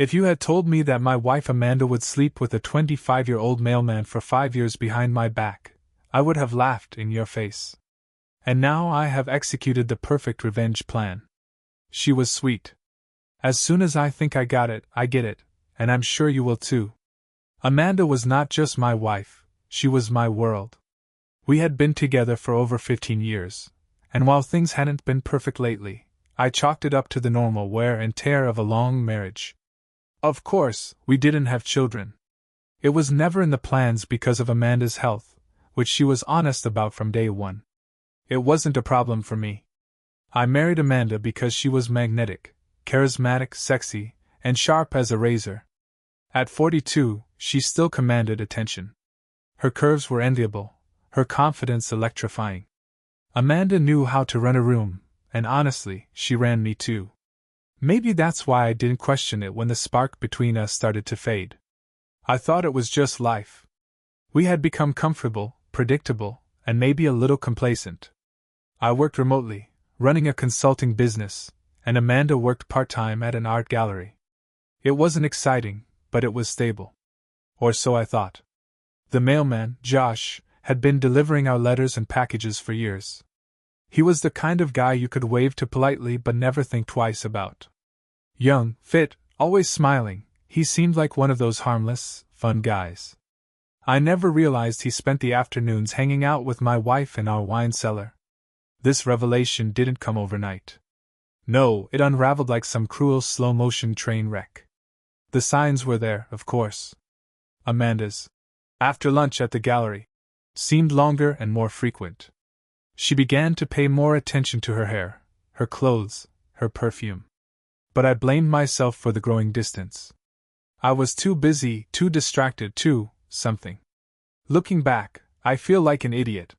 If you had told me that my wife Amanda would sleep with a 25-year-old mailman for 5 years behind my back, I would have laughed in your face. And now I have executed the perfect revenge plan. She was sweet. As soon as I think I got it, I get it, and I'm sure you will too. Amanda was not just my wife, she was my world. We had been together for over 15 years, and while things hadn't been perfect lately, I chalked it up to the normal wear and tear of a long marriage. Of course, we didn't have children. It was never in the plans because of Amanda's health, which she was honest about from day one. It wasn't a problem for me. I married Amanda because she was magnetic, charismatic, sexy, and sharp as a razor. At 42, she still commanded attention. Her curves were enviable, her confidence electrifying. Amanda knew how to run a room, and honestly, she ran me too. Maybe that's why I didn't question it when the spark between us started to fade. I thought it was just life. We had become comfortable, predictable, and maybe a little complacent. I worked remotely, running a consulting business, and Amanda worked part-time at an art gallery. It wasn't exciting, but it was stable. Or so I thought. The mailman, Josh, had been delivering our letters and packages for years. He was the kind of guy you could wave to politely but never think twice about. Young, fit, always smiling, he seemed like one of those harmless, fun guys. I never realized he spent the afternoons hanging out with my wife in our wine cellar. This revelation didn't come overnight. No, it unraveled like some cruel slow-motion train wreck. The signs were there, of course. Amanda's after lunch at the gallery seemed longer and more frequent. She began to pay more attention to her hair, her clothes, her perfume. But I blamed myself for the growing distance. I was too busy, too distracted, too something. Looking back, I feel like an idiot.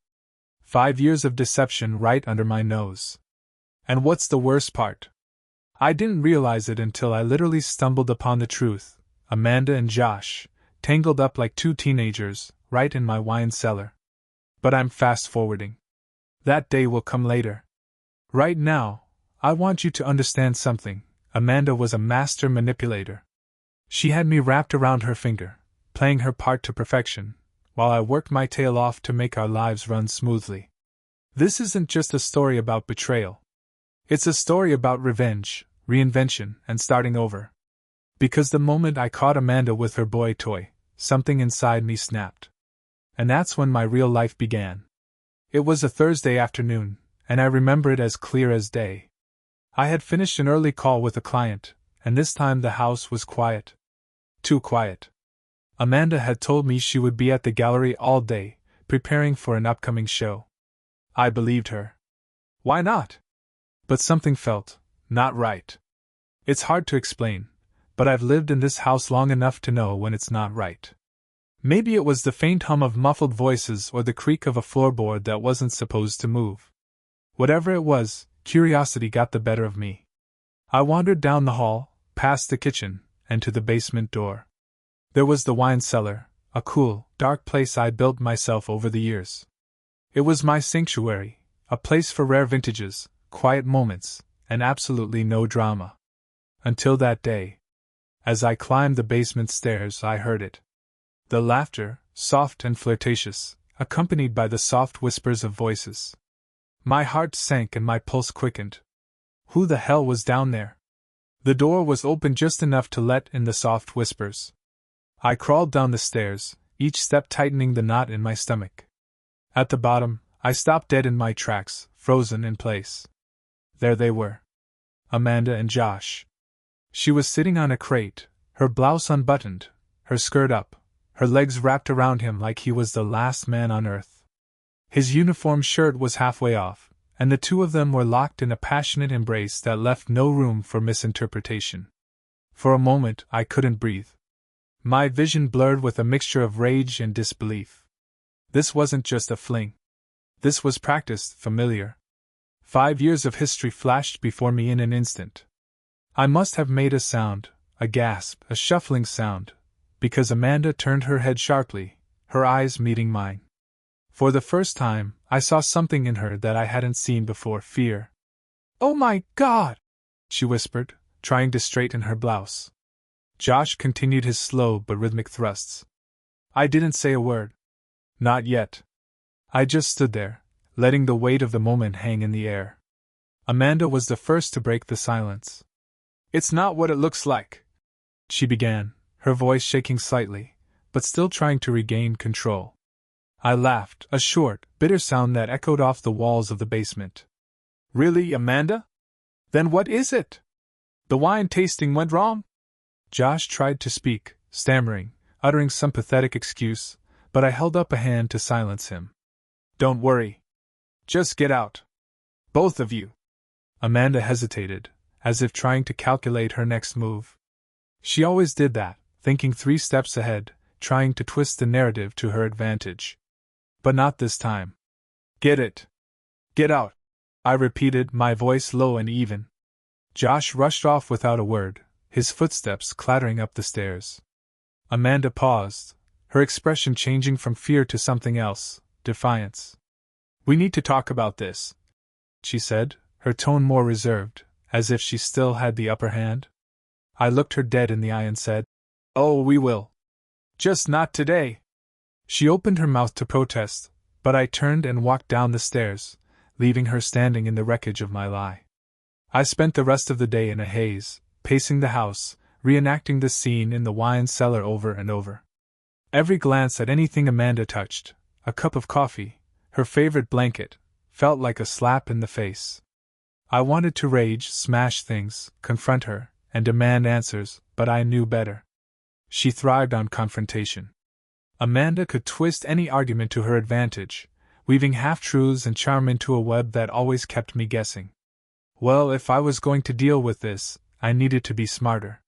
5 years of deception right under my nose. And what's the worst part? I didn't realize it until I literally stumbled upon the truth. Amanda and Josh, tangled up like two teenagers, right in my wine cellar. But I'm fast-forwarding. That day will come later. Right now, I want you to understand something. Amanda was a master manipulator. She had me wrapped around her finger, playing her part to perfection, while I worked my tail off to make our lives run smoothly. This isn't just a story about betrayal. It's a story about revenge, reinvention, and starting over. Because the moment I caught Amanda with her boy toy, something inside me snapped. And that's when my real life began. It was a Thursday afternoon, and I remember it as clear as day. I had finished an early call with a client, and this time the house was quiet. Too quiet. Amanda had told me she would be at the gallery all day, preparing for an upcoming show. I believed her. Why not? But something felt not right. It's hard to explain, but I've lived in this house long enough to know when it's not right. Maybe it was the faint hum of muffled voices or the creak of a floorboard that wasn't supposed to move. Whatever it was, curiosity got the better of me. I wandered down the hall, past the kitchen, and to the basement door. There was the wine cellar, a cool, dark place I built myself over the years. It was my sanctuary, a place for rare vintages, quiet moments, and absolutely no drama. Until that day. As I climbed the basement stairs, I heard it. The laughter, soft and flirtatious, accompanied by the soft whispers of voices. My heart sank and my pulse quickened. Who the hell was down there? The door was open just enough to let in the soft whispers. I crawled down the stairs, each step tightening the knot in my stomach. At the bottom, I stopped dead in my tracks, frozen in place. There they were. Amanda and Josh. She was sitting on a crate, her blouse unbuttoned, her skirt up, her legs wrapped around him like he was the last man on earth. His uniform shirt was halfway off, and the two of them were locked in a passionate embrace that left no room for misinterpretation. For a moment, I couldn't breathe. My vision blurred with a mixture of rage and disbelief. This wasn't just a fling. This was practiced, familiar. 5 years of history flashed before me in an instant. I must have made a sound, a gasp, a shuffling sound, because Amanda turned her head sharply, her eyes meeting mine. For the first time, I saw something in her that I hadn't seen before: fear. "Oh my God!" she whispered, trying to straighten her blouse. Josh continued his slow but rhythmic thrusts. I didn't say a word. Not yet. I just stood there, letting the weight of the moment hang in the air. Amanda was the first to break the silence. It's not what it looks like, she began, her voice shaking slightly, but still trying to regain control. I laughed, a short, bitter sound that echoed off the walls of the basement. Really, Amanda? Then what is it? The wine tasting went wrong? Josh tried to speak, stammering, uttering some pathetic excuse, but I held up a hand to silence him. Don't worry. Just get out. Both of you. Amanda hesitated, as if trying to calculate her next move. She always did that, thinking 3 steps ahead, trying to twist the narrative to her advantage. But not this time. Get it. Get out, I repeated, my voice low and even. Josh rushed off without a word, his footsteps clattering up the stairs. Amanda paused, her expression changing from fear to something else, defiance. We need to talk about this, she said, her tone more reserved, as if she still had the upper hand. I looked her dead in the eye and said, Oh, we will. Just not today. She opened her mouth to protest, but I turned and walked down the stairs, leaving her standing in the wreckage of my lie. I spent the rest of the day in a haze, pacing the house, reenacting the scene in the wine cellar over and over. Every glance at anything Amanda touched, a cup of coffee, her favorite blanket, felt like a slap in the face. I wanted to rage, smash things, confront her, and demand answers, but I knew better. She thrived on confrontation. Amanda could twist any argument to her advantage, weaving half-truths and charm into a web that always kept me guessing. Well, if I was going to deal with this, I needed to be smarter.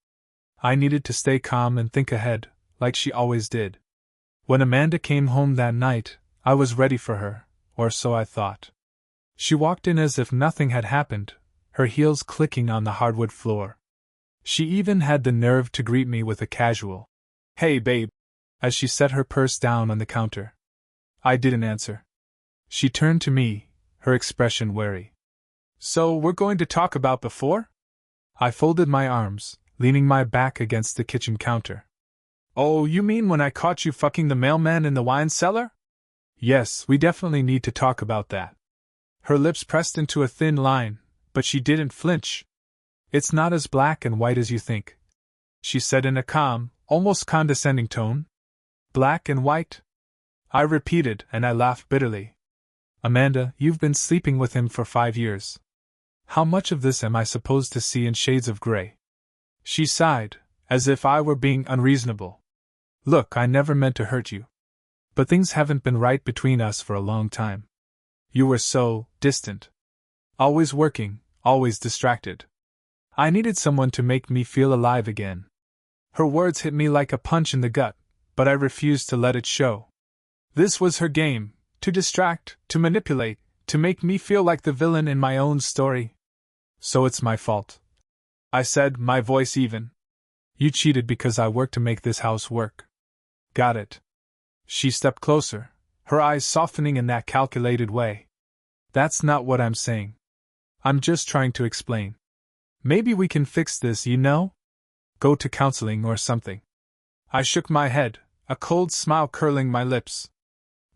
I needed to stay calm and think ahead, like she always did. When Amanda came home that night, I was ready for her, or so I thought. She walked in as if nothing had happened, her heels clicking on the hardwood floor. She even had the nerve to greet me with a casual, "Hey, babe," as she set her purse down on the counter. I didn't answer. She turned to me, her expression wary. So we're going to talk about before? I folded my arms, leaning my back against the kitchen counter. Oh, you mean when I caught you fucking the mailman in the wine cellar? Yes, we definitely need to talk about that. Her lips pressed into a thin line, but she didn't flinch. It's not as black and white as you think, she said in a calm, almost condescending tone. Black and white? I repeated, and I laughed bitterly. Amanda, you've been sleeping with him for 5 years. How much of this am I supposed to see in shades of gray? She sighed, as if I were being unreasonable. Look, I never meant to hurt you. But things haven't been right between us for a long time. You were so distant. Always working, always distracted. I needed someone to make me feel alive again. Her words hit me like a punch in the gut, but I refused to let it show. This was her game, to distract, to manipulate, to make me feel like the villain in my own story. So it's my fault, I said, my voice even. You cheated because I worked to make this house work. Got it. She stepped closer, her eyes softening in that calculated way. That's not what I'm saying. I'm just trying to explain. Maybe we can fix this, you know? Go to counseling or something. I shook my head, a cold smile curling my lips.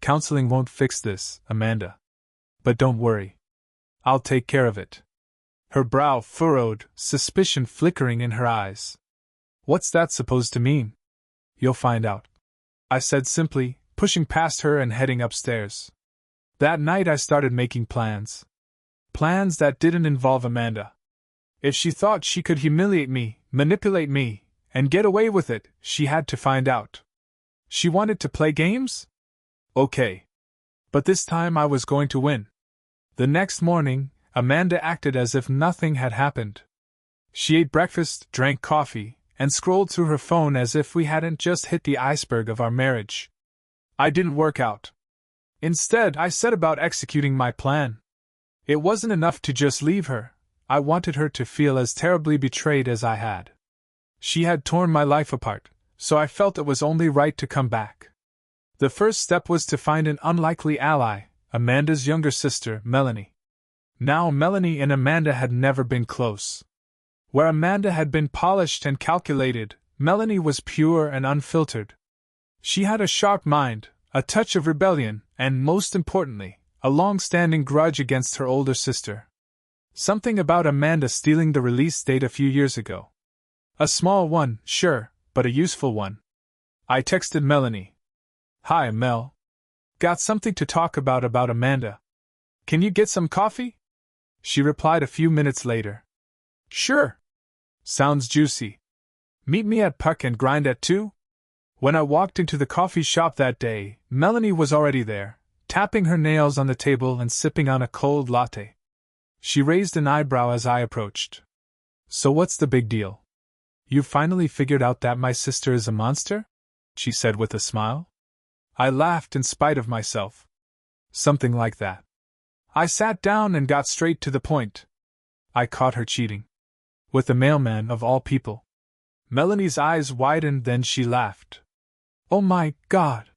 Counseling won't fix this, Amanda. But don't worry. I'll take care of it. Her brow furrowed, suspicion flickering in her eyes. What's that supposed to mean? You'll find out, I said simply, pushing past her and heading upstairs. That night I started making plans. Plans that didn't involve Amanda. If she thought she could humiliate me, manipulate me, and get away with it, she had to find out. She wanted to play games? Okay. But this time I was going to win. The next morning, Amanda acted as if nothing had happened. She ate breakfast, drank coffee, and scrolled through her phone as if we hadn't just hit the iceberg of our marriage. I didn't work out. Instead, I set about executing my plan. It wasn't enough to just leave her. I wanted her to feel as terribly betrayed as I had. She had torn my life apart, so I felt it was only right to come back. The first step was to find an unlikely ally, Amanda's younger sister, Melanie. Now Melanie and Amanda had never been close. Where Amanda had been polished and calculated, Melanie was pure and unfiltered. She had a sharp mind, a touch of rebellion, and, most importantly, a long-standing grudge against her older sister. Something about Amanda stealing the release date a few years ago. A small one, sure, but a useful one. I texted Melanie. "Hi, Mel. Got something to talk about Amanda. Can you get some coffee?" She replied a few minutes later. "Sure. Sounds juicy. Meet me at Puck and Grind at 2? When I walked into the coffee shop that day, Melanie was already there, tapping her nails on the table and sipping on a cold latte. She raised an eyebrow as I approached. "So what's the big deal? You finally figured out that my sister is a monster?" she said with a smile. I laughed in spite of myself. "Something like that." I sat down and got straight to the point. I caught her cheating. With the mailman of all people. Melanie's eyes widened, then she laughed. "Oh my God!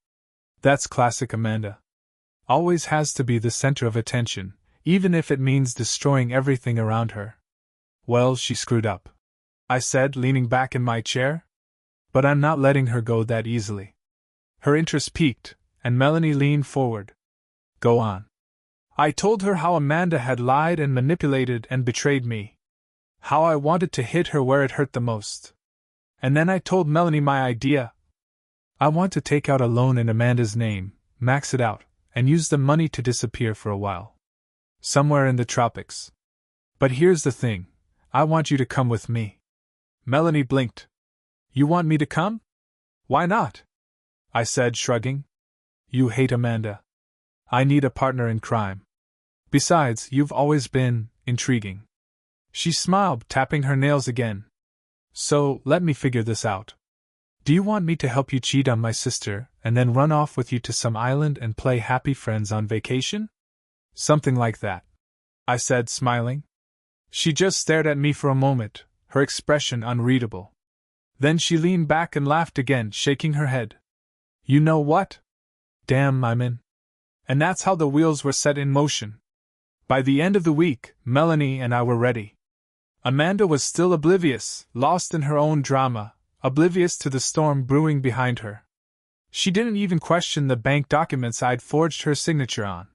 That's classic Amanda. Always has to be the center of attention, even if it means destroying everything around her." "Well, she screwed up," I said, leaning back in my chair. "But I'm not letting her go that easily." Her interest piqued, and Melanie leaned forward. "Go on." I told her how Amanda had lied and manipulated and betrayed me. How I wanted to hit her where it hurt the most. And then I told Melanie my idea. I want to take out a loan in Amanda's name, max it out, and use the money to disappear for a while. Somewhere in the tropics. But here's the thing, I want you to come with me. Melanie blinked. "You want me to come? Why not?" I said, shrugging. "You hate Amanda. I need a partner in crime. Besides, you've always been intriguing." She smiled, tapping her nails again. "So, let me figure this out. Do you want me to help you cheat on my sister, and then run off with you to some island and play happy friends on vacation?" "Something like that," I said, smiling. She just stared at me for a moment, her expression unreadable. Then she leaned back and laughed again, shaking her head. "You know what? Damn, I'm in." And that's how the wheels were set in motion. By the end of the week, Melanie and I were ready. Amanda was still oblivious, lost in her own drama, oblivious to the storm brewing behind her. She didn't even question the bank documents I'd forged her signature on.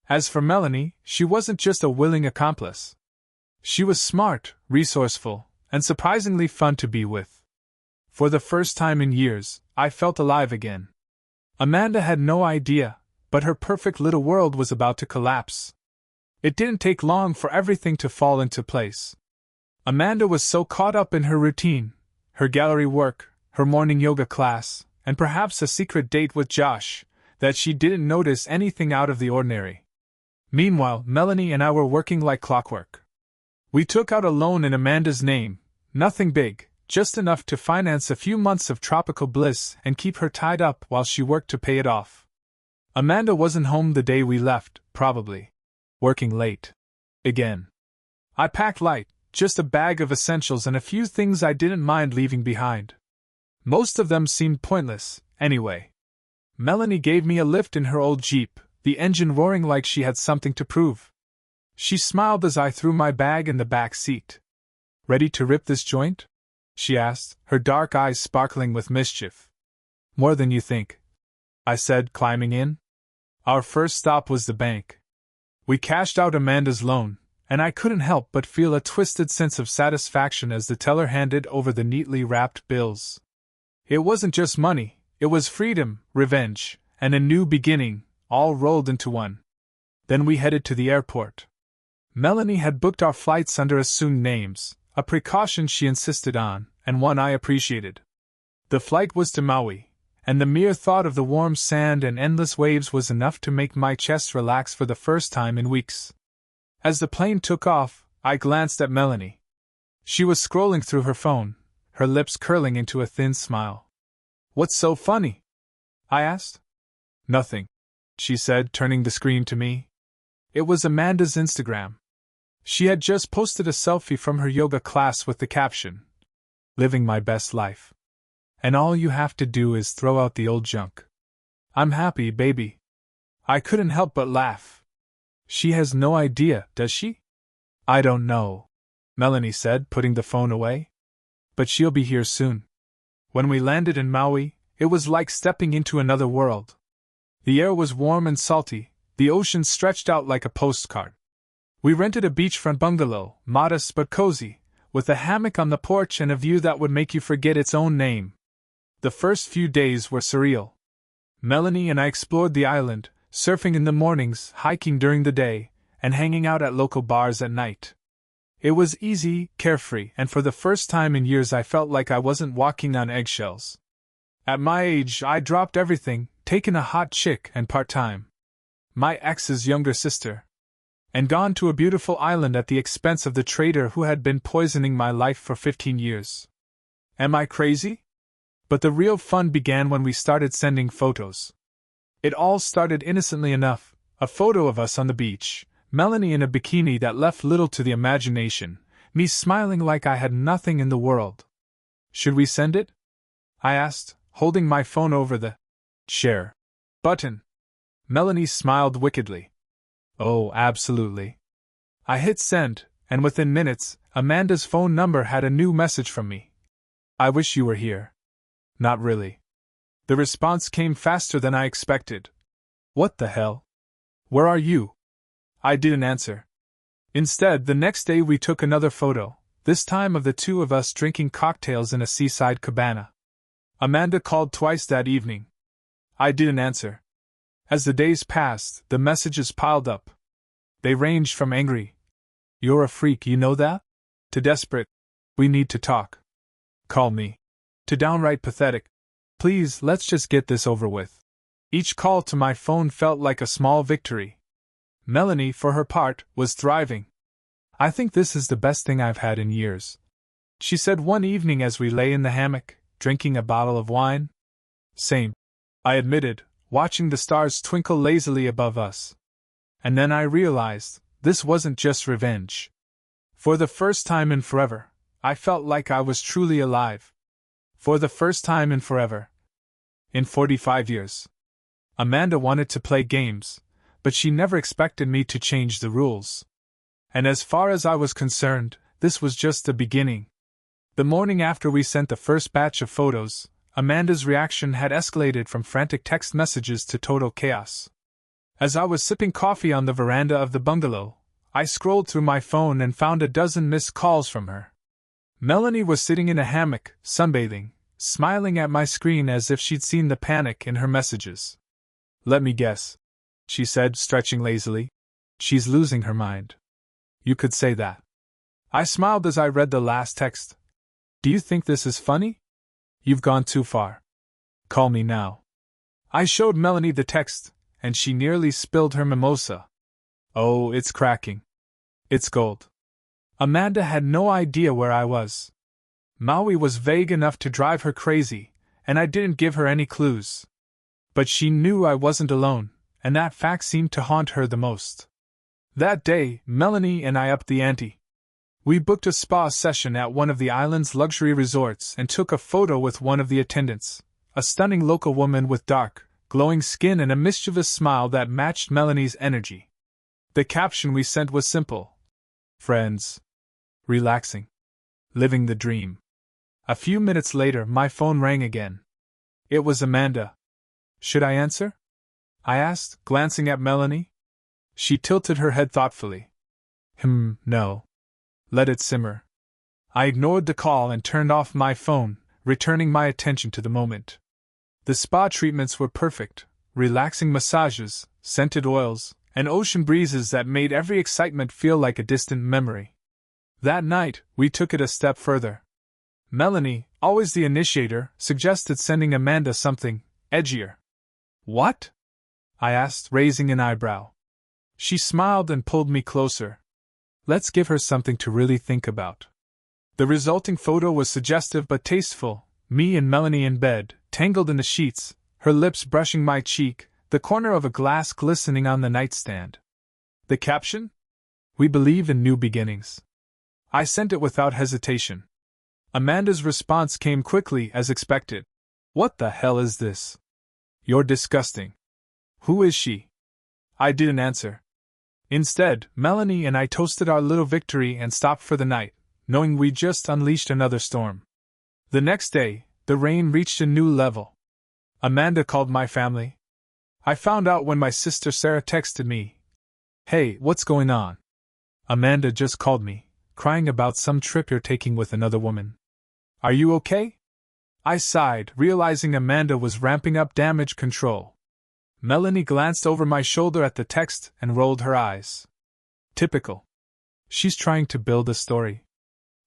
As for Melanie, she wasn't just a willing accomplice. She was smart, resourceful, and surprisingly fun to be with. For the first time in years, I felt alive again. Amanda had no idea, but her perfect little world was about to collapse. It didn't take long for everything to fall into place. Amanda was so caught up in her routine, her gallery work, her morning yoga class, and perhaps a secret date with Josh, that she didn't notice anything out of the ordinary. Meanwhile, Melanie and I were working like clockwork. We took out a loan in Amanda's name, nothing big, just enough to finance a few months of tropical bliss and keep her tied up while she worked to pay it off. Amanda wasn't home the day we left, probably. Working late. Again. I packed light, just a bag of essentials and a few things I didn't mind leaving behind. Most of them seemed pointless, anyway. Melanie gave me a lift in her old Jeep, the engine roaring like she had something to prove. She smiled as I threw my bag in the back seat. "Ready to rip this joint?" she asked, her dark eyes sparkling with mischief. "More than you think," I said, climbing in. Our first stop was the bank. We cashed out Amanda's loan, and I couldn't help but feel a twisted sense of satisfaction as the teller handed over the neatly wrapped bills. It wasn't just money, it was freedom, revenge, and a new beginning, all rolled into one. Then we headed to the airport. Melanie had booked our flights under assumed names, a precaution she insisted on, and one I appreciated. The flight was to Maui, and the mere thought of the warm sand and endless waves was enough to make my chest relax for the first time in weeks. As the plane took off, I glanced at Melanie. She was scrolling through her phone, her lips curling into a thin smile. "What's so funny?" I asked. "Nothing," she said, turning the screen to me. It was Amanda's Instagram. She had just posted a selfie from her yoga class with the caption, "Living my best life. And all you have to do is throw out the old junk. I'm happy, baby." I couldn't help but laugh. "She has no idea, does she?" "I don't know," Melanie said, putting the phone away. "But she'll be here soon." When we landed in Maui, it was like stepping into another world. The air was warm and salty, the ocean stretched out like a postcard. We rented a beachfront bungalow, modest but cozy, with a hammock on the porch and a view that would make you forget its own name. The first few days were surreal. Melanie and I explored the island, surfing in the mornings, hiking during the day, and hanging out at local bars at night. It was easy, carefree, and for the first time in years I felt like I wasn't walking on eggshells. At my age, I dropped everything, taken a hot chick and part-time, my ex's younger sister, and gone to a beautiful island at the expense of the traitor who had been poisoning my life for 15 years. Am I crazy? But the real fun began when we started sending photos. It all started innocently enough, a photo of us on the beach, Melanie in a bikini that left little to the imagination, me smiling like I had nothing in the world. Should we send it? I asked, holding my phone over the share button. Melanie smiled wickedly. Oh, absolutely. I hit send, and within minutes, Amanda's phone number had a new message from me. I wish you were here. Not really. The response came faster than I expected. What the hell? Where are you? I didn't answer. Instead, the next day we took another photo, this time of the two of us drinking cocktails in a seaside cabana. Amanda called twice that evening. I didn't answer. As the days passed, the messages piled up. They ranged from angry, "You're a freak, you know that?" to desperate, "We need to talk. Call me," to downright pathetic, "Please, let's just get this over with." Each call to my phone felt like a small victory. Melanie, for her part, was thriving. "I think this is the best thing I've had in years," she said one evening as we lay in the hammock, drinking a bottle of wine. "Same," I admitted, watching the stars twinkle lazily above us. And then I realized, this wasn't just revenge. For the first time in forever, I felt like I was truly alive. For the first time in forever. In 45 years. Amanda wanted to play games, but she never expected me to change the rules. And as far as I was concerned, this was just the beginning. The morning after we sent the first batch of photos, Amanda's reaction had escalated from frantic text messages to total chaos. As I was sipping coffee on the veranda of the bungalow, I scrolled through my phone and found a dozen missed calls from her. Melanie was sitting in a hammock, sunbathing, smiling at my screen as if she'd seen the panic in her messages. "Let me guess," she said, stretching lazily. "She's losing her mind." "You could say that." I smiled as I read the last text. "Do you think this is funny? You've gone too far. Call me now." I showed Melanie the text, and she nearly spilled her mimosa. "Oh, it's cracking. It's gold." Amanda had no idea where I was. Maui was vague enough to drive her crazy, and I didn't give her any clues. But she knew I wasn't alone, and that fact seemed to haunt her the most. That day, Melanie and I upped the ante. We booked a spa session at one of the island's luxury resorts and took a photo with one of the attendants, a stunning local woman with dark, glowing skin and a mischievous smile that matched Melanie's energy. The caption we sent was simple: "Friends. Relaxing. Living the dream." A few minutes later, my phone rang again. It was Amanda. "Should I answer?" I asked, glancing at Melanie. She tilted her head thoughtfully. No. Let it simmer." I ignored the call and turned off my phone, returning my attention to the moment. The spa treatments were perfect: relaxing massages, scented oils, and ocean breezes that made every excitement feel like a distant memory. That night, we took it a step further. Melanie, always the initiator, suggested sending Amanda something edgier. "What?" I asked, raising an eyebrow. She smiled and pulled me closer. "Let's give her something to really think about." The resulting photo was suggestive but tasteful: me and Melanie in bed, tangled in the sheets, her lips brushing my cheek, the corner of a glass glistening on the nightstand. The caption? "We believe in new beginnings." I sent it without hesitation. Amanda's response came quickly, as expected. "What the hell is this? You're disgusting. Who is she?" I didn't answer. Instead, Melanie and I toasted our little victory and stopped for the night, knowing we'd just unleashed another storm. The next day, The rain reached a new level. Amanda called my family. I found out when my sister Sarah texted me. Hey, what's going on? Amanda just called me, crying about some trip you're taking with another woman. Are you okay? I sighed, realizing Amanda was ramping up damage control. Melanie glanced over my shoulder at the text and rolled her eyes. Typical. She's trying to build a story.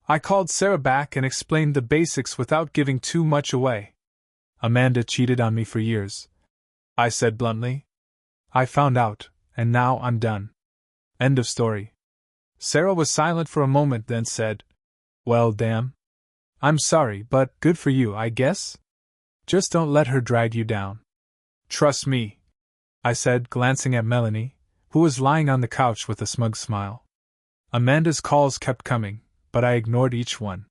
I called Sarah back and explained the basics without giving too much away. Amanda cheated on me for years, I said bluntly. I found out, and now I'm done. End of story. Sarah was silent for a moment, then said, Well, damn. I'm sorry, but good for you, I guess? Just don't let her drag you down. Trust me, I said, glancing at Melanie, who was lying on the couch with a smug smile. Amanda's calls kept coming, but I ignored each one.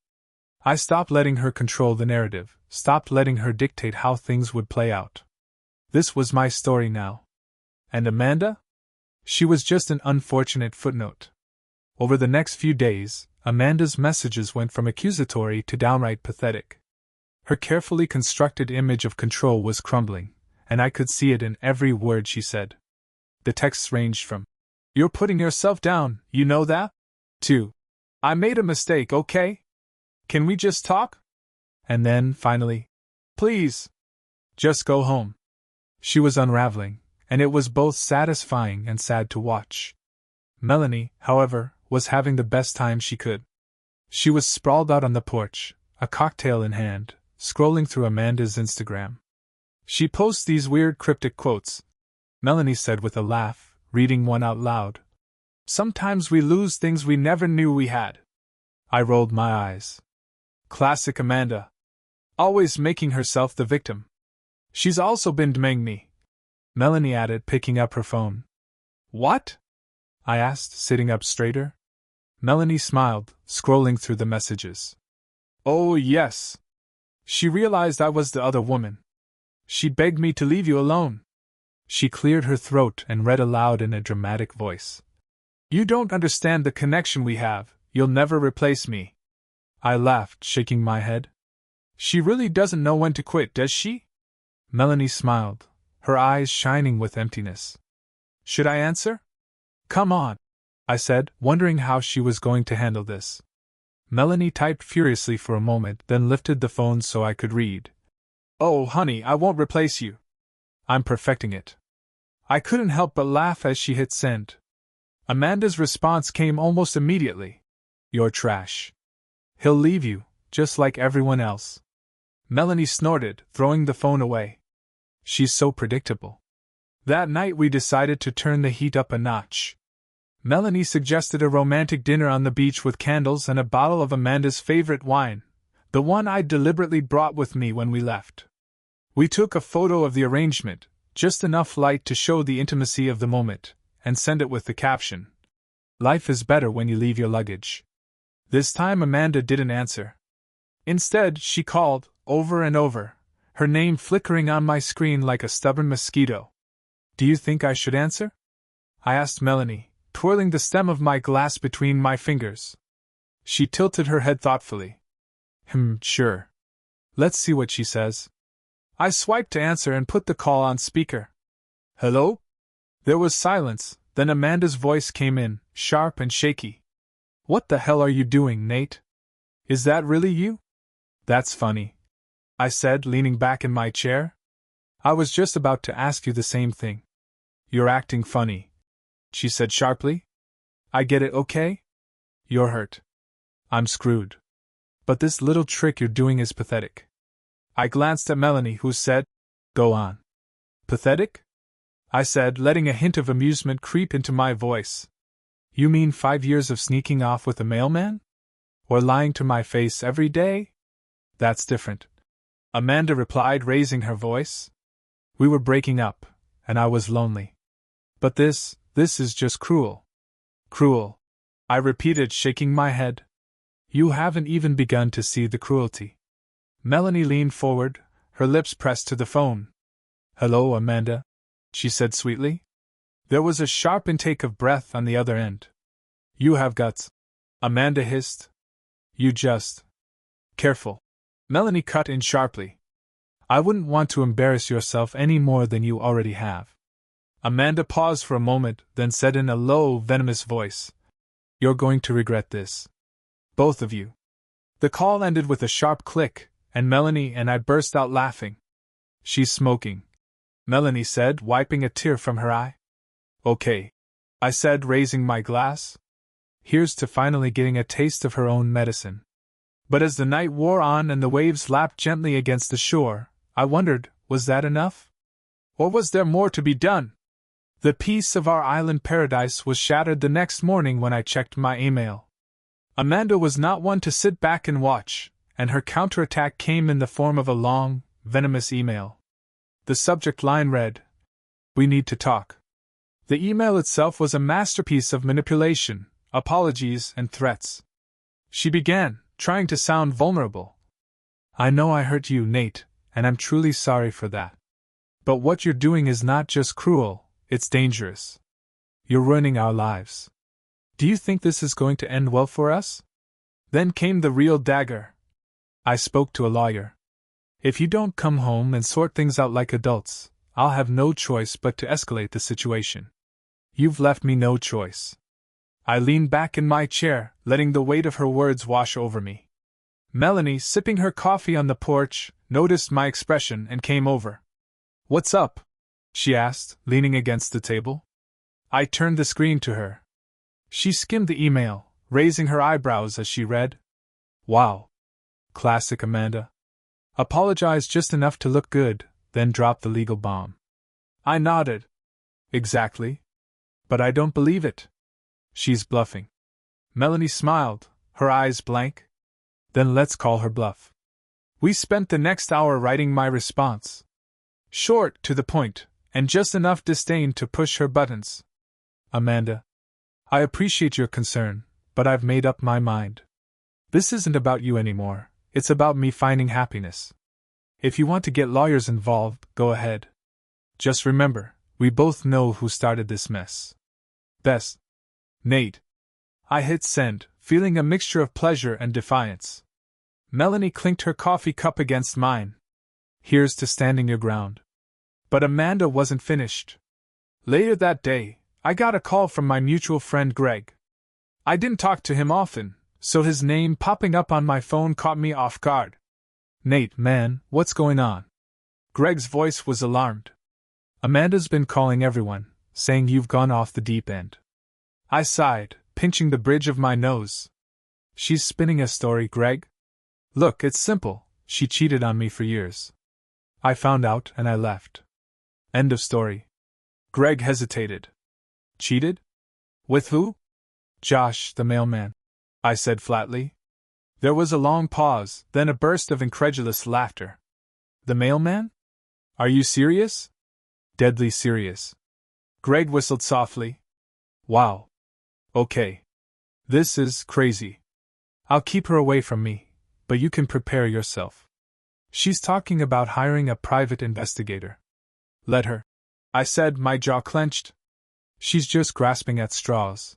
I stopped letting her control the narrative, stopped letting her dictate how things would play out. This was my story now. And Amanda? She was just an unfortunate footnote. Over the next few days, Amanda's messages went from accusatory to downright pathetic. Her carefully constructed image of control was crumbling, and I could see it in every word she said. The texts ranged from, You're putting yourself down, you know that? To, I made a mistake, okay? Can we just talk? And then, finally, Please, just go home. She was unraveling, and it was both satisfying and sad to watch. Melanie, however, was having the best time she could. She was sprawled out on the porch, a cocktail in hand, scrolling through Amanda's Instagram. She posts these weird cryptic quotes, Melanie said with a laugh, reading one out loud. Sometimes we lose things we never knew we had. I rolled my eyes. Classic Amanda. Always making herself the victim. She's also been DMing me, Melanie added, picking up her phone. What? I asked, sitting up straighter. Melanie smiled, scrolling through the messages. Oh, yes. She realized I was the other woman. She begged me to leave you alone. She cleared her throat and read aloud in a dramatic voice. You don't understand the connection we have, you'll never replace me. I laughed, shaking my head. She really doesn't know when to quit, does she? Melanie smiled, her eyes shining with emptiness. Should I answer? Come on, I said, wondering how she was going to handle this. Melanie typed furiously for a moment, then lifted the phone so I could read. Oh, honey, I won't replace you. I'm perfecting it. I couldn't help but laugh as she hit send. Amanda's response came almost immediately. You're trash. He'll leave you, just like everyone else. Melanie snorted, throwing the phone away. She's so predictable. That night we decided to turn the heat up a notch. Melanie suggested a romantic dinner on the beach with candles and a bottle of Amanda's favorite wine, the one I'd deliberately brought with me when we left. We took a photo of the arrangement, just enough light to show the intimacy of the moment, and sent it with the caption, Life is better when you leave your luggage. This time Amanda didn't answer. Instead, she called, over and over, her name flickering on my screen like a stubborn mosquito. Do you think I should answer? I asked Melanie, twirling the stem of my glass between my fingers. She tilted her head thoughtfully. Sure. Let's see what she says. I swiped to answer and put the call on speaker. Hello? There was silence, then Amanda's voice came in, sharp and shaky. What the hell are you doing, Nate? Is that really you? That's funny, I said, leaning back in my chair. I was just about to ask you the same thing. You're acting funny, she said sharply. I get it, okay? You're hurt. I'm screwed. But this little trick you're doing is pathetic. I glanced at Melanie, who said, Go on. Pathetic? I said, letting a hint of amusement creep into my voice. You mean 5 years of sneaking off with a mailman? Or lying to my face every day? That's different, Amanda replied, raising her voice. We were breaking up, and I was lonely. But this is just cruel. Cruel, I repeated, shaking my head. You haven't even begun to see the cruelty. Melanie leaned forward, her lips pressed to the phone. Hello, Amanda, she said sweetly. There was a sharp intake of breath on the other end. You have guts, Amanda hissed. You just. Careful, Melanie cut in sharply. I wouldn't want to embarrass yourself any more than you already have. Amanda paused for a moment, then said in a low, venomous voice, You're going to regret this. Both of you. The call ended with a sharp click, and Melanie and I burst out laughing. She's smoking, Melanie said, wiping a tear from her eye. Okay, I said, raising my glass. Here's to finally getting a taste of her own medicine. But as the night wore on and the waves lapped gently against the shore, I wondered, was that enough? Or was there more to be done? The peace of our island paradise was shattered the next morning when I checked my email. Amanda was not one to sit back and watch, and her counterattack came in the form of a long, venomous email. The subject line read, We need to talk. The email itself was a masterpiece of manipulation, apologies, and threats. She began, trying to sound vulnerable. I know I hurt you, Nate, and I'm truly sorry for that. But what you're doing is not just cruel, it's dangerous. You're ruining our lives. Do you think this is going to end well for us? Then came the real dagger. I spoke to a lawyer. If you don't come home and sort things out like adults, I'll have no choice but to escalate the situation. You've left me no choice. I leaned back in my chair, letting the weight of her words wash over me. Melanie, sipping her coffee on the porch, noticed my expression and came over. What's up? She asked, leaning against the table. I turned the screen to her. She skimmed the email, raising her eyebrows as she read. Wow. Classic Amanda. Apologized just enough to look good, then dropped the legal bomb. I nodded. Exactly. But I don't believe it. She's bluffing. Melanie smiled, her eyes blank. Then let's call her bluff. We spent the next hour writing my response. Short, to the point, and just enough disdain to push her buttons. Amanda. I appreciate your concern, but I've made up my mind. This isn't about you anymore, it's about me finding happiness. If you want to get lawyers involved, go ahead. Just remember, we both know who started this mess. Best. Nate. I hit send, feeling a mixture of pleasure and defiance. Melanie clinked her coffee cup against mine. Here's to standing your ground. But Amanda wasn't finished. Later that day, I got a call from my mutual friend Greg. I didn't talk to him often, so his name popping up on my phone caught me off guard. Nate, man, what's going on? Greg's voice was alarmed. Amanda's been calling everyone, saying you've gone off the deep end. I sighed, pinching the bridge of my nose. She's spinning a story, Greg? Look, it's simple, she cheated on me for years. I found out and I left. End of story. Greg hesitated. Cheated? With who? Josh, the mailman, I said flatly. There was a long pause, then a burst of incredulous laughter. The mailman? Are you serious? Deadly serious. Greg whistled softly. Wow. Okay. This is crazy. I'll keep her away from me, but you can prepare yourself. She's talking about hiring a private investigator. Let her. I said, my jaw clenched. She's just grasping at straws.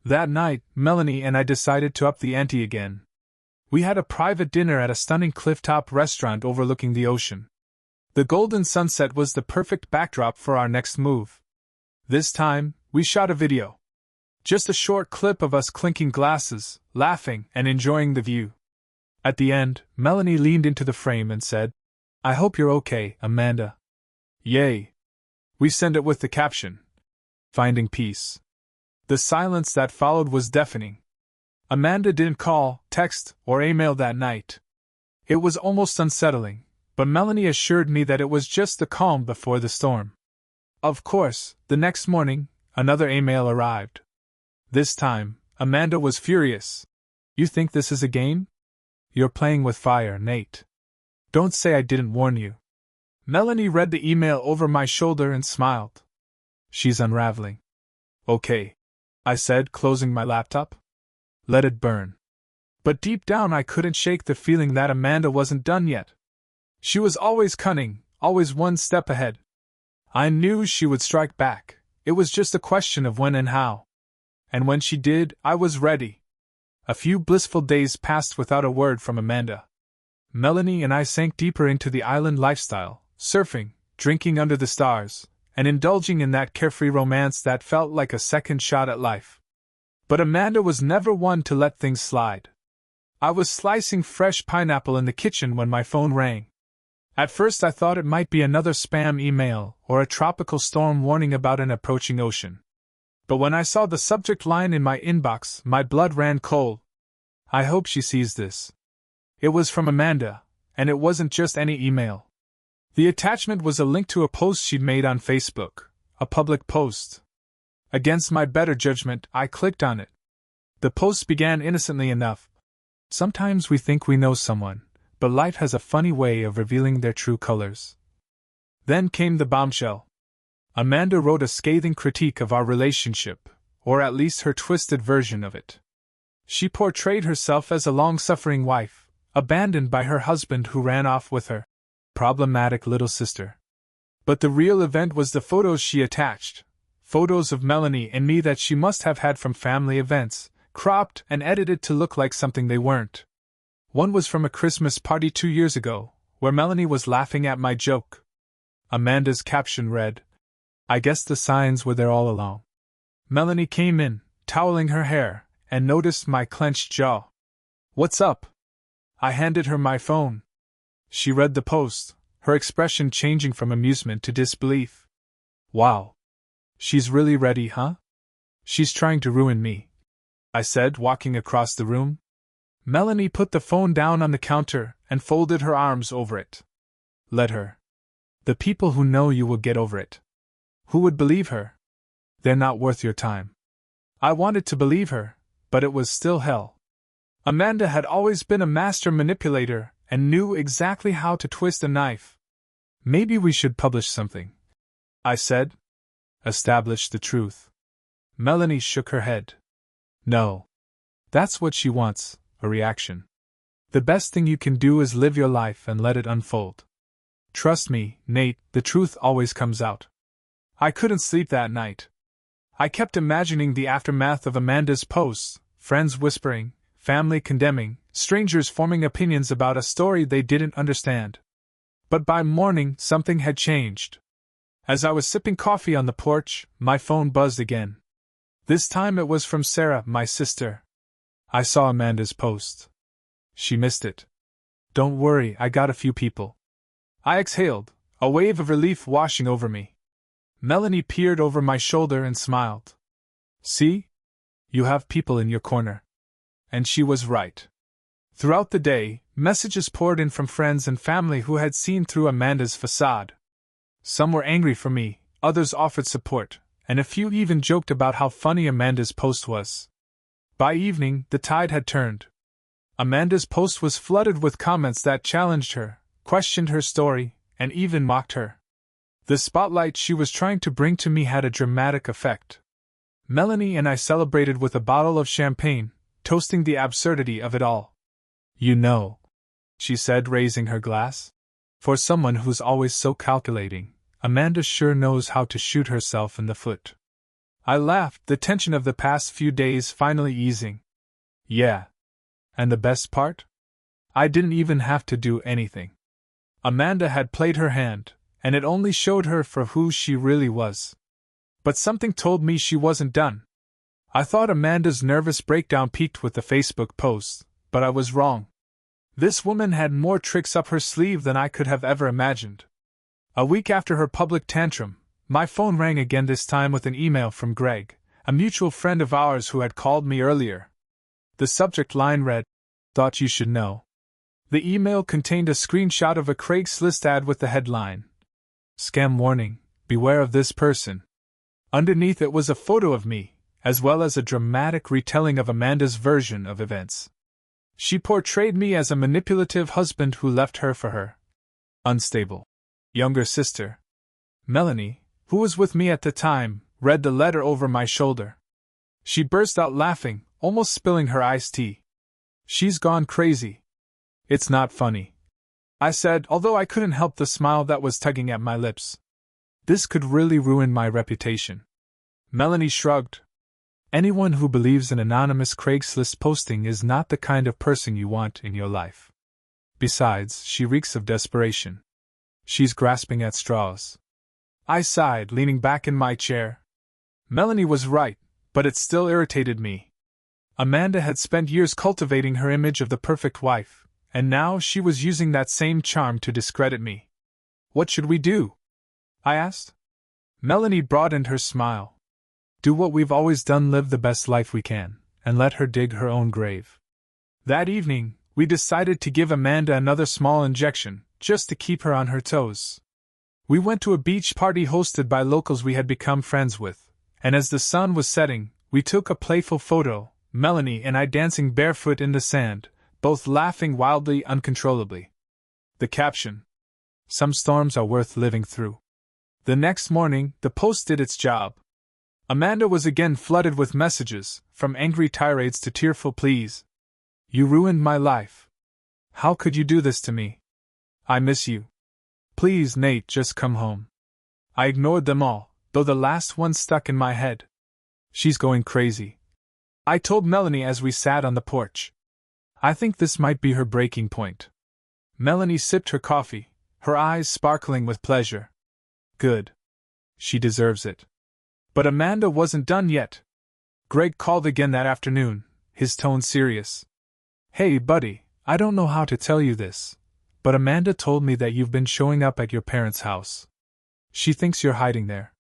That night, Melanie and I decided to up the ante again. We had a private dinner at a stunning cliff-top restaurant overlooking the ocean. The golden sunset was the perfect backdrop for our next move. This time, we shot a video. Just a short clip of us clinking glasses, laughing, and enjoying the view. At the end, Melanie leaned into the frame and said, I hope you're okay, Amanda. Yay. We sent it with the caption, Finding Peace. The silence that followed was deafening. Amanda didn't call, text, or email that night. It was almost unsettling, but Melanie assured me that it was just the calm before the storm. Of course, the next morning, another email arrived. This time, Amanda was furious. You think this is a game? You're playing with fire, Nate. Don't say I didn't warn you. Melanie read the email over my shoulder and smiled. She's unraveling. Okay, I said, closing my laptop. Let it burn. But deep down I couldn't shake the feeling that Amanda wasn't done yet. She was always cunning, always one step ahead. I knew she would strike back, it was just a question of when and how. And when she did, I was ready. A few blissful days passed without a word from Amanda. Melanie and I sank deeper into the island lifestyle, surfing, drinking under the stars, and indulging in that carefree romance that felt like a second shot at life. But Amanda was never one to let things slide. I was slicing fresh pineapple in the kitchen when my phone rang. At first I thought it might be another spam email or a tropical storm warning about an approaching ocean. But when I saw the subject line in my inbox, my blood ran cold. I hope she sees this. It was from Amanda, and it wasn't just any email. The attachment was a link to a post she'd made on Facebook, a public post. Against my better judgment, I clicked on it. The post began innocently enough. Sometimes we think we know someone, but life has a funny way of revealing their true colors. Then came the bombshell. Amanda wrote a scathing critique of our relationship, or at least her twisted version of it. She portrayed herself as a long-suffering wife, abandoned by her husband who ran off with her problematic little sister. But the real event was the photos she attached, photos of Melanie and me that she must have had from family events, cropped and edited to look like something they weren't. One was from a Christmas party 2 years ago, where Melanie was laughing at my joke. Amanda's caption read, "I guess the signs were there all along." Melanie came in, toweling her hair, and noticed my clenched jaw. "What's up?" I handed her my phone. She read the post, her expression changing from amusement to disbelief. "Wow. She's really ready, huh? She's trying to ruin me," I said, walking across the room. Melanie put the phone down on the counter and folded her arms over it. "Let her. The people who know you will get over it. Who would believe her? They're not worth your time." I wanted to believe her, but it was still hell. Amanda had always been a master manipulator and knew exactly how to twist a knife. "Maybe we should publish something," I said. "Establish the truth." Melanie shook her head. "No. That's what she wants, a reaction. The best thing you can do is live your life and let it unfold. Trust me, Nate, the truth always comes out." I couldn't sleep that night. I kept imagining the aftermath of Amanda's posts, friends whispering, family condemning, strangers forming opinions about a story they didn't understand. But by morning, something had changed. As I was sipping coffee on the porch, my phone buzzed again. This time it was from Sarah, my sister. I saw Amanda's post. She missed it. "Don't worry, I got a few people." I exhaled, a wave of relief washing over me. Melanie peered over my shoulder and smiled. "See? You have people in your corner." And she was right. Throughout the day, messages poured in from friends and family who had seen through Amanda's facade. Some were angry for me, others offered support, and a few even joked about how funny Amanda's post was. By evening, the tide had turned. Amanda's post was flooded with comments that challenged her, questioned her story, and even mocked her. The spotlight she was trying to bring to me had a dramatic effect. Melanie and I celebrated with a bottle of champagne, toasting the absurdity of it all. "You know," she said, raising her glass, "for someone who's always so calculating, Amanda sure knows how to shoot herself in the foot." I laughed, the tension of the past few days finally easing. "Yeah. And the best part? I didn't even have to do anything. Amanda had played her hand, and it only showed her for who she really was. But something told me she wasn't done. I thought Amanda's nervous breakdown peaked with the Facebook posts, but I was wrong. This woman had more tricks up her sleeve than I could have ever imagined. A week after her public tantrum, my phone rang again, this time with an email from Greg, a mutual friend of ours who had called me earlier. The subject line read, "Thought you should know." The email contained a screenshot of a Craigslist ad with the headline, "Scam warning, beware of this person." Underneath it was a photo of me, as well as a dramatic retelling of Amanda's version of events. She portrayed me as a manipulative husband who left her for her unstable younger sister. Melanie, who was with me at the time, read the letter over my shoulder. She burst out laughing, almost spilling her iced tea. "She's gone crazy." "It's not funny," I said, although I couldn't help the smile that was tugging at my lips. "This could really ruin my reputation." Melanie shrugged. "Anyone who believes an anonymous Craigslist posting is not the kind of person you want in your life. Besides, she reeks of desperation. She's grasping at straws. I sighed, leaning back in my chair. Melanie was right, but it still irritated me. Amanda had spent years cultivating her image of the perfect wife, and now she was using that same charm to discredit me. What should we do? I asked. Melanie broadened her smile. Do what we've always done, live the best life we can, and let her dig her own grave. That evening, we decided to give Amanda another small injection, just to keep her on her toes. We went to a beach party hosted by locals we had become friends with, and as the sun was setting, we took a playful photo, Melanie and I dancing barefoot in the sand, both laughing wildly, uncontrollably. The caption: Some storms are worth living through. The next morning, the post did its job. Amanda was again flooded with messages, from angry tirades to tearful pleas. You ruined my life. How could you do this to me? I miss you. Please, Nate, just come home. I ignored them all, though the last one stuck in my head. She's going crazy, I told Melanie as we sat on the porch. I think this might be her breaking point. Melanie sipped her coffee, her eyes sparkling with pleasure. Good. She deserves it. But Amanda wasn't done yet. Greg called again that afternoon, his tone serious. Hey, buddy, I don't know how to tell you this, but Amanda told me that you've been showing up at your parents' house. She thinks you're hiding there.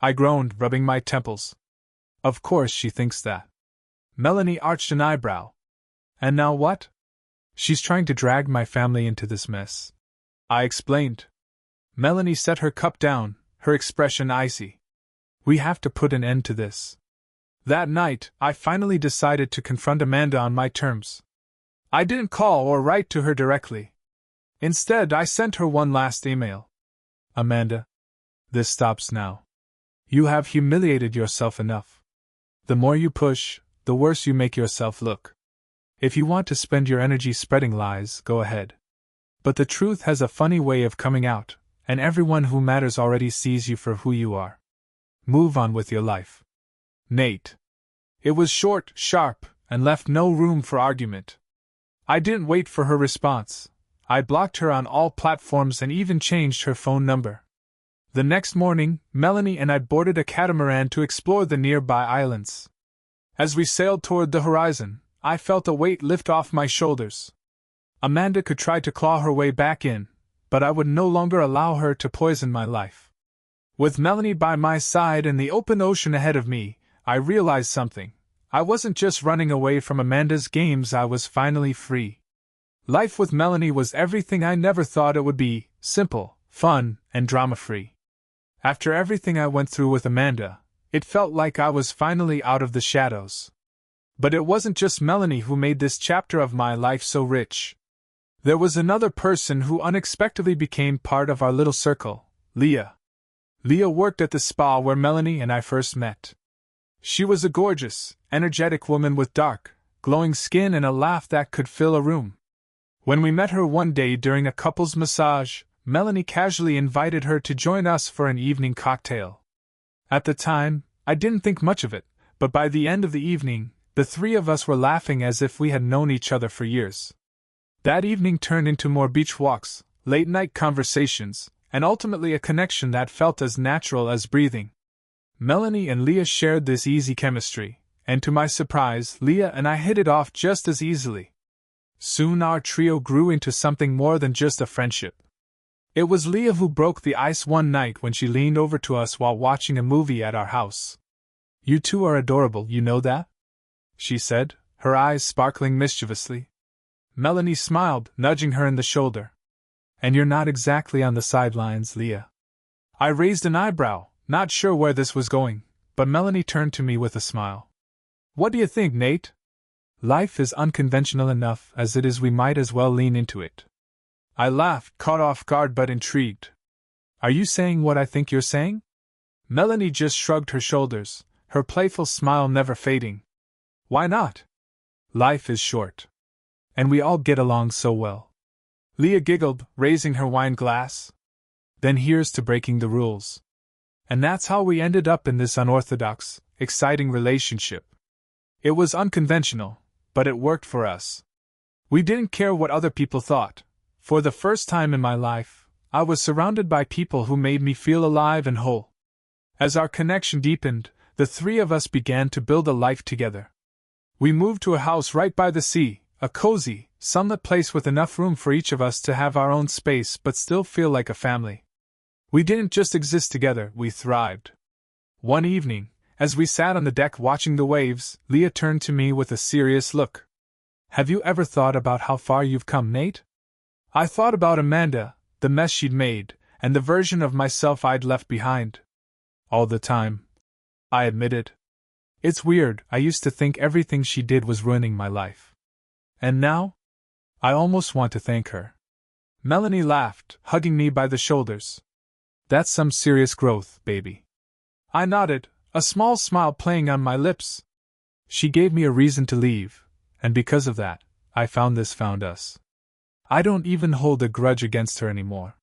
I groaned, rubbing my temples. Of course she thinks that. Melanie arched an eyebrow. And now what? She's trying to drag my family into this mess. I explained. Melanie set her cup down, her expression icy. We have to put an end to this. That night, I finally decided to confront Amanda on my terms. I didn't call or write to her directly. Instead, I sent her one last email. Amanda, this stops now. You have humiliated yourself enough. The more you push, the worse you make yourself look. If you want to spend your energy spreading lies, go ahead. But the truth has a funny way of coming out, and everyone who matters already sees you for who you are. Move on with your life. Nate. It was short, sharp, and left no room for argument. I didn't wait for her response. I blocked her on all platforms and even changed her phone number. The next morning, Melanie and I boarded a catamaran to explore the nearby islands. As we sailed toward the horizon, I felt a weight lift off my shoulders. Amanda could try to claw her way back in, but I would no longer allow her to poison my life. With Melanie by my side and the open ocean ahead of me, I realized something. I wasn't just running away from Amanda's games, I was finally free. Life with Melanie was everything I never thought it would be: simple, fun, and drama-free. After everything I went through with Amanda, it felt like I was finally out of the shadows. But it wasn't just Melanie who made this chapter of my life so rich. There was another person who unexpectedly became part of our little circle: Leah. Leah worked at the spa where Melanie and I first met. She was a gorgeous, energetic woman with dark, glowing skin and a laugh that could fill a room. When we met her one day during a couple's massage, Melanie casually invited her to join us for an evening cocktail. At the time, I didn't think much of it, but by the end of the evening, the three of us were laughing as if we had known each other for years. That evening turned into more beach walks, late-night conversations, and ultimately a connection that felt as natural as breathing. Melanie and Leah shared this easy chemistry, and to my surprise, Leah and I hit it off just as easily. Soon our trio grew into something more than just a friendship. It was Leah who broke the ice one night when she leaned over to us while watching a movie at our house. You two are adorable, you know that? She said, her eyes sparkling mischievously. Melanie smiled, nudging her in the shoulder. And you're not exactly on the sidelines, Leah. I raised an eyebrow, not sure where this was going, but Melanie turned to me with a smile. What do you think, Nate? Life is unconventional enough as it is, we might as well lean into it. I laughed, caught off guard but intrigued. Are you saying what I think you're saying? Melanie just shrugged her shoulders, her playful smile never fading. Why not? Life is short. And we all get along so well. Leah giggled, raising her wine glass. Then here's to breaking the rules. And that's how we ended up in this unorthodox, exciting relationship. It was unconventional, but it worked for us. We didn't care what other people thought. For the first time in my life, I was surrounded by people who made me feel alive and whole. As our connection deepened, the three of us began to build a life together. We moved to a house right by the sea, a cozy, sunlit place with enough room for each of us to have our own space but still feel like a family. We didn't just exist together, we thrived. One evening, as we sat on the deck watching the waves, Leah turned to me with a serious look. "Have you ever thought about how far you've come, Nate?" I thought about Amanda, the mess she'd made, and the version of myself I'd left behind. "All the time," I admitted. "It's weird, I used to think everything she did was ruining my life. And now? I almost want to thank her." Melanie laughed, hugging me by the shoulders. "That's some serious growth, baby." I nodded, a small smile playing on my lips. She gave me a reason to leave, and because of that, I found us. I don't even hold a grudge against her anymore.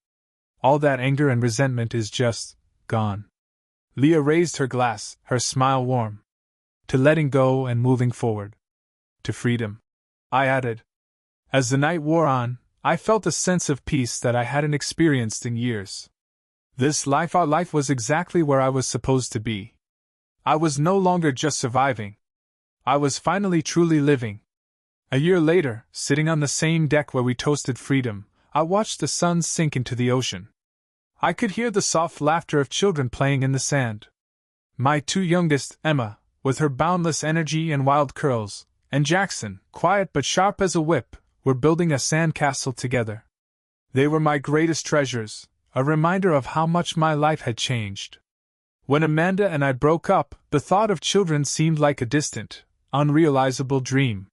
All that anger and resentment is just gone. Leah raised her glass, her smile warm. "To letting go and moving forward. To freedom," I added. As the night wore on, I felt a sense of peace that I hadn't experienced in years. Our life was exactly where I was supposed to be. I was no longer just surviving. I was finally truly living. A year later, sitting on the same deck where we toasted freedom, I watched the sun sink into the ocean. I could hear the soft laughter of children playing in the sand. My two youngest, Emma, with her boundless energy and wild curls, and Jackson, quiet but sharp as a whip, were building a sand castle together. They were my greatest treasures, a reminder of how much my life had changed. When Amanda and I broke up, the thought of children seemed like a distant, unrealizable dream.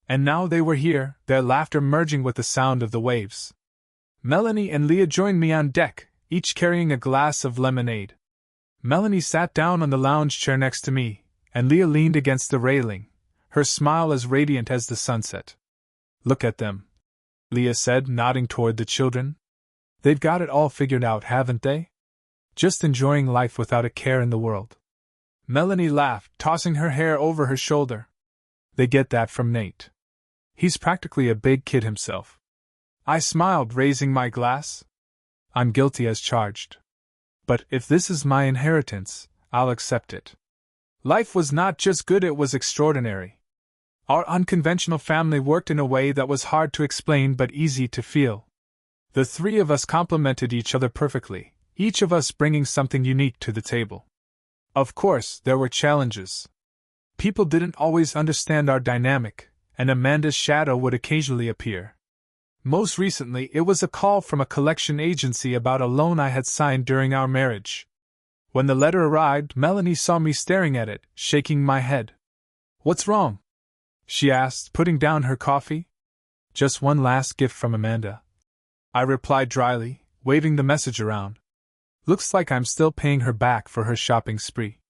And now they were here, their laughter merging with the sound of the waves. Melanie and Leah joined me on deck, each carrying a glass of lemonade. Melanie sat down on the lounge chair next to me, and Leah leaned against the railing, her smile as radiant as the sunset. "Look at them," Leah said, nodding toward the children. "They've got it all figured out, haven't they? Just enjoying life without a care in the world." Melanie laughed, tossing her hair over her shoulder. "They get that from Nate. He's practically a big kid himself." I smiled, raising my glass. "I'm guilty as charged. But if this is my inheritance, I'll accept it." Life was not just good, it was extraordinary. Our unconventional family worked in a way that was hard to explain but easy to feel. The three of us complemented each other perfectly, each of us bringing something unique to the table. Of course, there were challenges. People didn't always understand our dynamic, and Amanda's shadow would occasionally appear. Most recently, it was a call from a collection agency about a loan I had signed during our marriage. When the letter arrived, Melanie saw me staring at it, shaking my head. "What's wrong?" she asked, putting down her coffee. "Just one last gift from Amanda," I replied dryly, waving the message around. "Looks like I'm still paying her back for her shopping spree."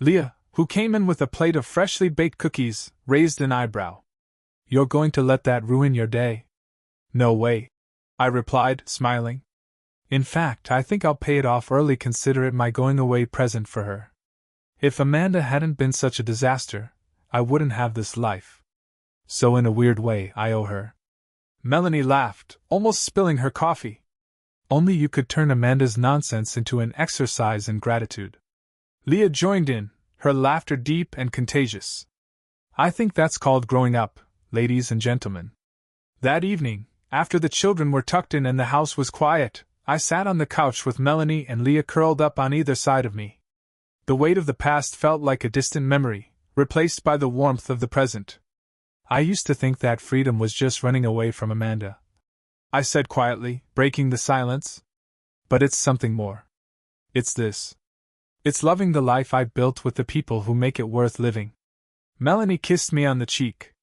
Leah, who came in with a plate of freshly baked cookies, raised an eyebrow. "You're going to let that ruin your day?" "No way," I replied, smiling. "In fact, I think I'll pay it off early, consider it my going-away present for her. If Amanda hadn't been such a disaster, I wouldn't have this life. So in a weird way, I owe her." Melanie laughed, almost spilling her coffee. "Only you could turn Amanda's nonsense into an exercise in gratitude." Leah joined in, her laughter deep and contagious. "I think that's called growing up, ladies and gentlemen." That evening, after the children were tucked in and the house was quiet, I sat on the couch with Melanie and Leah curled up on either side of me. The weight of the past felt like a distant memory, replaced by the warmth of the present. "I used to think that freedom was just running away from Amanda," I said quietly, breaking the silence. "But it's something more. It's this. It's loving the life I built with the people who make it worth living." Melanie kissed me on the cheek.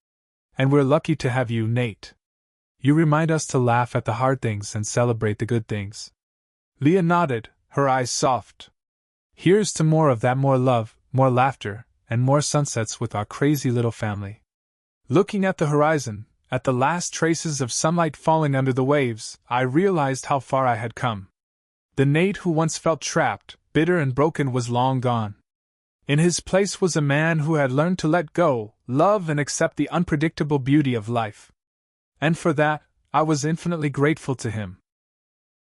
"And we're lucky to have you, Nate. You remind us to laugh at the hard things and celebrate the good things." Leah nodded, her eyes soft. "Here's to more of that, more love, more laughter, and more sunsets with our crazy little family." Looking at the horizon, at the last traces of sunlight falling under the waves, I realized how far I had come. The Nate who once felt trapped, bitter and broken was long gone. In his place was a man who had learned to let go, love and accept the unpredictable beauty of life. And for that, I was infinitely grateful to him,